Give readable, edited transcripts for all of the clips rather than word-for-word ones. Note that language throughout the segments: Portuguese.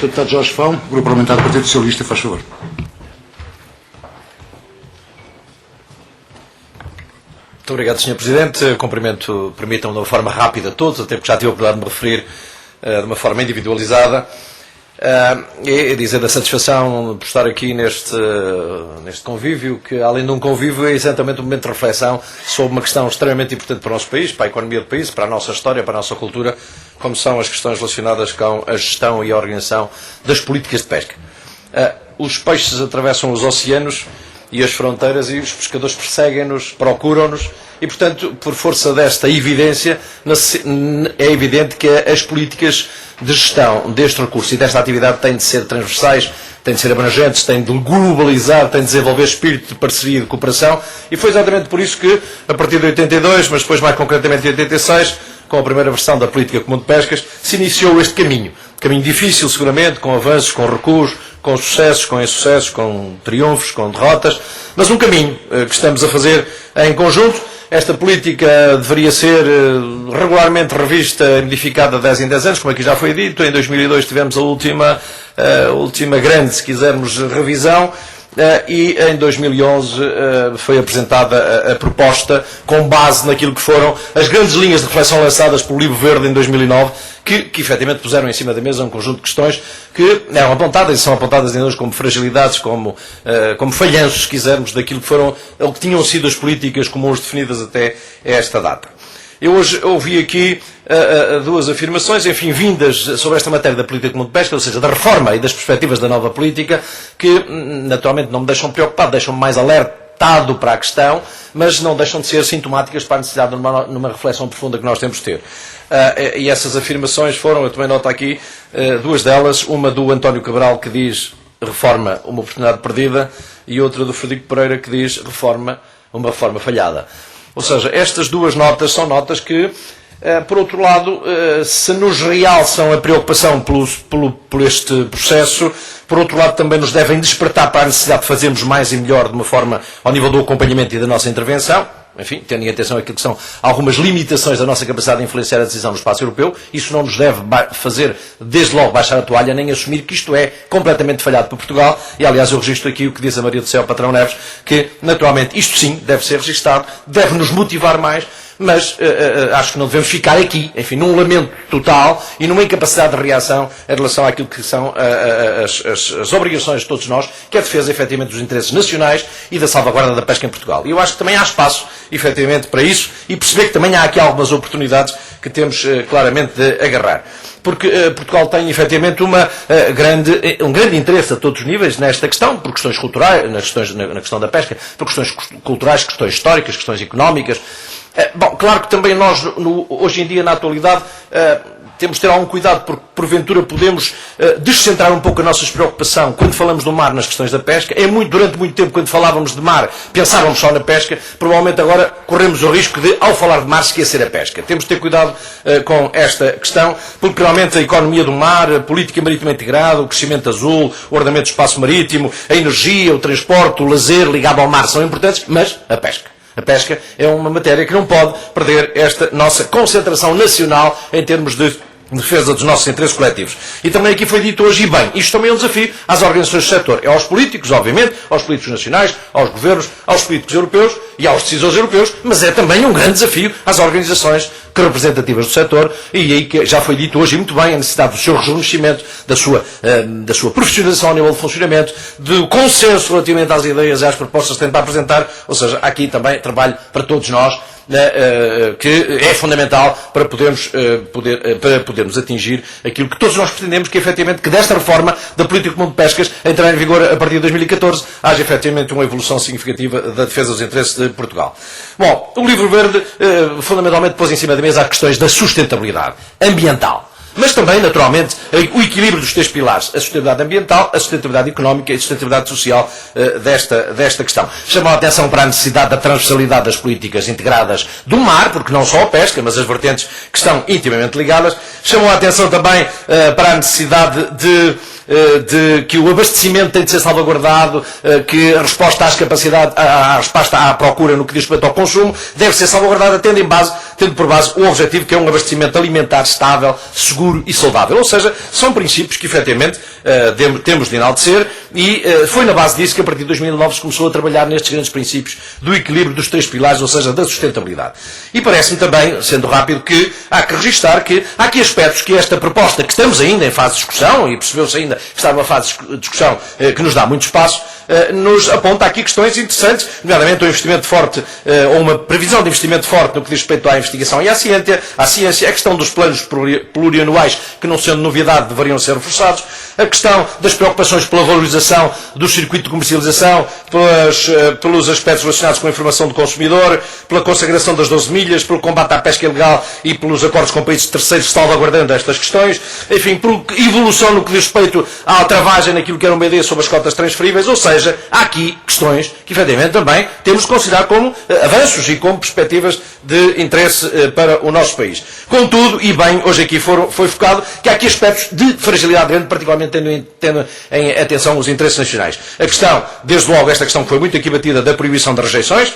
Sr. Deputado Jorge Fão, Grupo Parlamentar do Partido Socialista, faz favor. Muito obrigado, Sr. Presidente. Cumprimento, permitam-me de uma forma rápida a todos, até porque já tive a oportunidade de me referir de uma forma individualizada. E dizer da satisfação por estar aqui neste convívio, que além de um convívio é exatamente um momento de reflexão sobre uma questão extremamente importante para o nosso país, para a economia do país, para a nossa história, para a nossa cultura, como são as questões relacionadas com a gestão e a organização das políticas de pesca. Os peixes atravessam os oceanos e as fronteiras e os pescadores perseguem-nos, procuram-nos e, portanto, por força desta evidência, é evidente que as políticas de gestão deste recurso e desta atividade têm de ser transversais, têm de ser abrangentes, têm de globalizar, têm de desenvolver espírito de parceria e de cooperação e foi exatamente por isso que, a partir de 82, mas depois mais concretamente de 86, com a primeira versão da Política Comum de Pescas, se iniciou este caminho. Caminho difícil, seguramente, com avanços, com recuos, com sucessos, com insucessos, com triunfos, com derrotas, mas um caminho que estamos a fazer em conjunto. Esta política deveria ser regularmente revista e modificada de 10 em 10 anos, como aqui já foi dito. Em 2002 tivemos a última grande, se quisermos, revisão. E em 2011 foi apresentada a proposta com base naquilo que foram as grandes linhas de reflexão lançadas pelo Livro Verde em 2009, que efetivamente puseram em cima da mesa um conjunto de questões que eram apontadas e são apontadas ainda hoje como fragilidades, como falhanços, se quisermos, daquilo que foram ou que tinham sido as políticas comuns definidas até esta data. Eu hoje ouvi aqui duas afirmações, enfim, vindas sobre esta matéria da política comum de pesca, ou seja, da reforma e das perspectivas da nova política, que naturalmente não me deixam preocupado, deixam-me mais alertado para a questão, mas não deixam de ser sintomáticas para a necessidade de numa reflexão profunda que nós temos de ter. E essas afirmações foram, eu também noto aqui, duas delas, uma do António Cabral que diz reforma, uma oportunidade perdida, e outra do Frederico Pereira que diz reforma, uma reforma falhada. Ou seja, estas duas notas são notas que, por outro lado, se nos realçam a preocupação por este processo, por outro lado também nos devem despertar para a necessidade de fazermos mais e melhor de uma forma ao nível do acompanhamento e da nossa intervenção. Enfim, tendo em atenção aquilo que são algumas limitações da nossa capacidade de influenciar a decisão no espaço europeu, isso não nos deve fazer, desde logo, baixar a toalha, nem assumir que isto é completamente falhado por Portugal. E, aliás, eu registro aqui o que diz a Maria do Céu Patrão Neves, que, naturalmente, isto sim deve ser registado, deve nos motivar mais, mas acho que não devemos ficar aqui, enfim, num lamento total e numa incapacidade de reação em relação àquilo que são as obrigações de todos nós, que é a defesa, efetivamente, dos interesses nacionais e da salvaguarda da pesca em Portugal. E eu acho que também há espaço, efetivamente, para isso e perceber que também há aqui algumas oportunidades que temos claramente de agarrar. Porque Portugal tem, efetivamente, um grande interesse a todos os níveis nesta questão, por questões culturais, na questão da pesca, por questões culturais, questões históricas, questões económicas. Bom, claro que também nós, hoje em dia, na atualidade, temos de ter algum cuidado, porque porventura podemos descentrar um pouco a nossa preocupação quando falamos do mar nas questões da pesca. Durante muito tempo, quando falávamos de mar, pensávamos só na pesca. Provavelmente agora corremos o risco de, ao falar de mar, esquecer a pesca. Temos de ter cuidado com esta questão, porque realmente a economia do mar, a política marítima integrada, o crescimento azul, o ordenamento do espaço marítimo, a energia, o transporte, o lazer ligado ao mar são importantes, mas a pesca. A pesca é uma matéria que não pode perder esta nossa concentração nacional em termos de defesa dos nossos interesses coletivos. E também aqui foi dito hoje, e bem, isto também é um desafio às organizações do setor. É aos políticos, obviamente, aos políticos nacionais, aos governos, aos políticos europeus e aos decisores europeus, mas é também um grande desafio às organizações representativas do setor, e aí que já foi dito hoje muito bem a necessidade do seu rejuvenescimento, da sua profissionalização ao nível de funcionamento, do consenso relativamente às ideias e às propostas que tenta apresentar, ou seja, há aqui também trabalho para todos nós, que é fundamental para podermos atingir aquilo que todos nós pretendemos, que efetivamente que desta reforma da política comum de pescas entrar em vigor a partir de 2014, haja efetivamente uma evolução significativa da defesa dos interesses de Portugal. Bom, o Livro Verde fundamentalmente pôs em cima da mesa as questões da sustentabilidade ambiental. Mas também, naturalmente, o equilíbrio dos três pilares, a sustentabilidade ambiental, a sustentabilidade económica e a sustentabilidade social desta questão. Chamou a atenção para a necessidade da transversalidade das políticas integradas do mar, porque não só a pesca, mas as vertentes que estão intimamente ligadas. Chamou a atenção também para a necessidade de que o abastecimento tem de ser salvaguardado, que a resposta à procura no que diz respeito ao consumo deve ser salvaguardada tendo tendo por base o objetivo que é um abastecimento alimentar estável, seguro e saudável. Ou seja, são princípios que efetivamente temos de enaltecer e foi na base disso que a partir de 2009 se começou a trabalhar nestes grandes princípios do equilíbrio dos 3 pilares, ou seja, da sustentabilidade. E parece-me também, sendo rápido, que há que registar que há aqui aspectos que esta proposta, que estamos ainda em fase de discussão, e percebeu-se ainda que está numa fase de discussão que nos dá muito espaço, nos aponta aqui questões interessantes, nomeadamente um investimento forte, ou uma previsão de investimento forte no que diz respeito à investigação e à ciência, a questão dos planos plurianuais, que não sendo novidade deveriam ser reforçados, a questão das preocupações pela valorização do circuito de comercialização, pelos aspectos relacionados com a informação do consumidor, pela consagração das 12 milhas, pelo combate à pesca ilegal e pelos acordos com países terceiros salvaguardando estas questões, enfim, por evolução no que diz respeito à travagem naquilo que era uma ideia sobre as cotas transferíveis, ou seja, há aqui questões que efetivamente também temos de considerar como avanços e como perspectivas de interesse para o nosso país. Contudo, e bem, hoje aqui foi focado que há aqui aspectos de fragilidade grande, particularmente tendo em atenção os interesses nacionais. A questão, desde logo, esta questão que foi muito aqui batida da proibição das rejeições,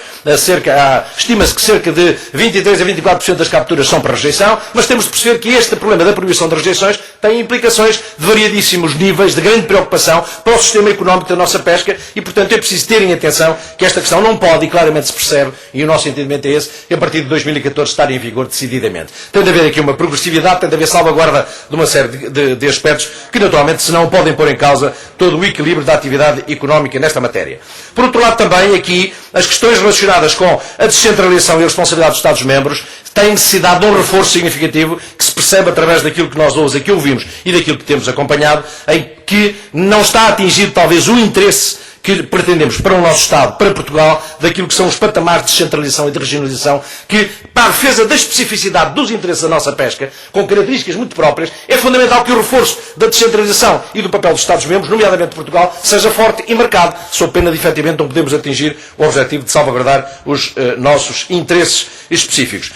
estima-se que cerca de 23 a 24% das capturas são para rejeição, mas temos de perceber que este problema da proibição das rejeições tem implicações de variadíssimos níveis, de grande preocupação para o sistema económico da nossa pesca e, portanto, é preciso terem atenção que esta questão não pode, e claramente se percebe, e o nosso entendimento é esse, que a partir de 2014 estar em vigor decididamente. Tem de haver aqui uma progressividade, tem de haver salvaguarda de uma série de aspectos que, naturalmente, se não podem pôr em causa todo o equilíbrio da atividade económica nesta matéria. Por outro lado, também aqui, as questões relacionadas com a descentralização e a responsabilidade dos Estados-membros têm necessidade de um reforço significativo que se percebe através daquilo que nós hoje aqui ouvimos e daquilo que temos acompanhado, em que não está atingido talvez o interesse que pretendemos para o nosso Estado, para Portugal, daquilo que são os patamares de descentralização e de regionalização, que, para a defesa da especificidade dos interesses da nossa pesca, com características muito próprias, é fundamental que o reforço da descentralização e do papel dos Estados-membros, nomeadamente de Portugal, seja forte e marcado, sob pena de, efetivamente, não podemos atingir o objetivo de salvaguardar os nossos interesses específicos.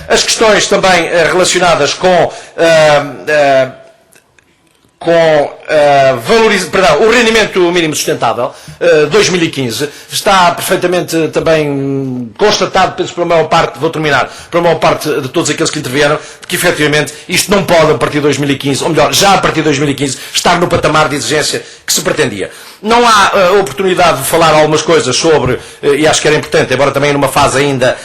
As questões também relacionadas com o rendimento mínimo sustentável 2015 está perfeitamente também constatado, penso pela maior parte, vou terminar, pela maior parte de todos aqueles que intervieram, que efetivamente isto não pode a partir de 2015, ou melhor, já a partir de 2015, estar no patamar de exigência que se pretendia. Não há oportunidade de falar algumas coisas sobre, e acho que era importante, embora também numa fase ainda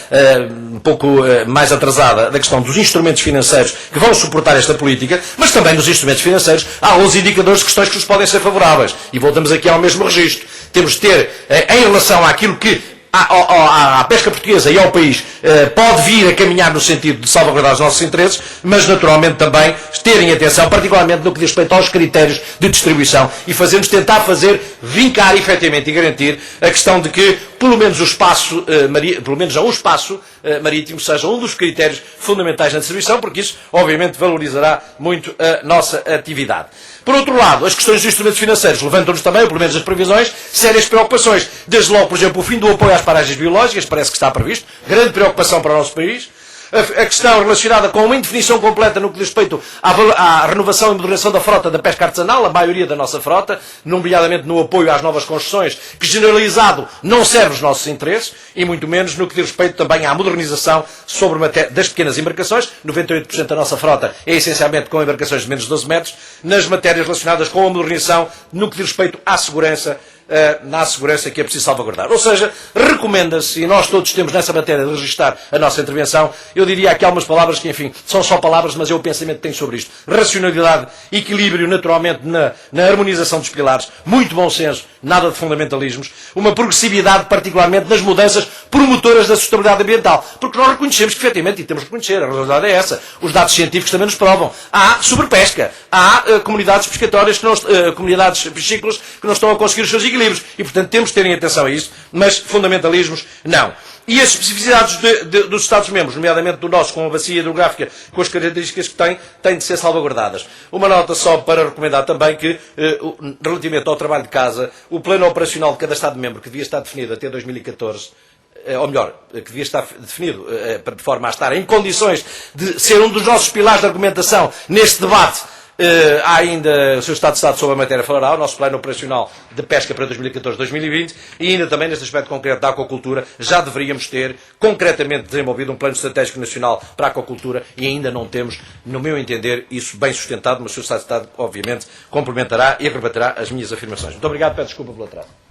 um pouco mais atrasada, da questão dos instrumentos financeiros que vão suportar esta política, mas também dos instrumentos financeiros há uns indicadores de questões que nos podem ser favoráveis. E voltamos aqui ao mesmo registro. Temos de ter, em relação àquilo que à pesca portuguesa e ao país, pode vir a caminhar no sentido de salvaguardar os nossos interesses, mas naturalmente também terem atenção, particularmente no que diz respeito aos critérios de distribuição e tentar fazer vincar efetivamente e garantir a questão de que pelo menos o espaço marítimo seja um dos critérios fundamentais na distribuição, porque isso obviamente valorizará muito a nossa atividade. Por outro lado, as questões dos instrumentos financeiros levantam-nos também, ou pelo menos as previsões, sérias preocupações. Desde logo, por exemplo, o fim do apoio às paragens biológicas, parece que está previsto, grande preocupação para o nosso país. A questão relacionada com uma indefinição completa no que diz respeito à renovação e modernização da frota da pesca artesanal, a maioria da nossa frota, nomeadamente no apoio às novas concessões, que generalizado não serve os nossos interesses, e muito menos no que diz respeito também à modernização das pequenas embarcações. 98% da nossa frota é essencialmente com embarcações de menos de 12 metros, nas matérias relacionadas com a modernização no que diz respeito à segurança, na segurança que é preciso salvaguardar. Ou seja, recomenda-se, e nós todos temos nessa matéria de registrar a nossa intervenção, eu diria aqui algumas palavras que, enfim, são só palavras, mas é o pensamento que tenho sobre isto. Racionalidade, equilíbrio, naturalmente, na harmonização dos pilares, muito bom senso, nada de fundamentalismos, uma progressividade, particularmente nas mudanças promotoras da sustentabilidade ambiental. Porque nós reconhecemos que, efetivamente, e temos de reconhecer, a realidade é essa, os dados científicos também nos provam. Há sobrepesca, há comunidades pescatórias, comunidades piscícolas que não estão a conseguir os seus equilíbrios. E, portanto, temos de terem atenção a isso, mas fundamentalismos, não. E as especificidades dos Estados-membros, nomeadamente do nosso, com a bacia hidrográfica, com as características que têm de ser salvaguardadas. Uma nota só para recomendar também que, relativamente ao trabalho de casa, o plano operacional de cada Estado-membro, que devia estar definido até 2014, ou melhor, que devia estar definido de forma a estar em condições de ser um dos nossos pilares de argumentação neste debate Há ainda o seu Estado de Estado sobre a matéria falará, o nosso plano operacional de pesca para 2014-2020 e ainda também neste aspecto concreto da aquacultura já deveríamos ter concretamente desenvolvido um plano estratégico nacional para a aquacultura e ainda não temos, no meu entender, isso bem sustentado, mas o seu Estado de Estado obviamente complementará e rebaterá as minhas afirmações. Muito obrigado, peço desculpa pelo atraso.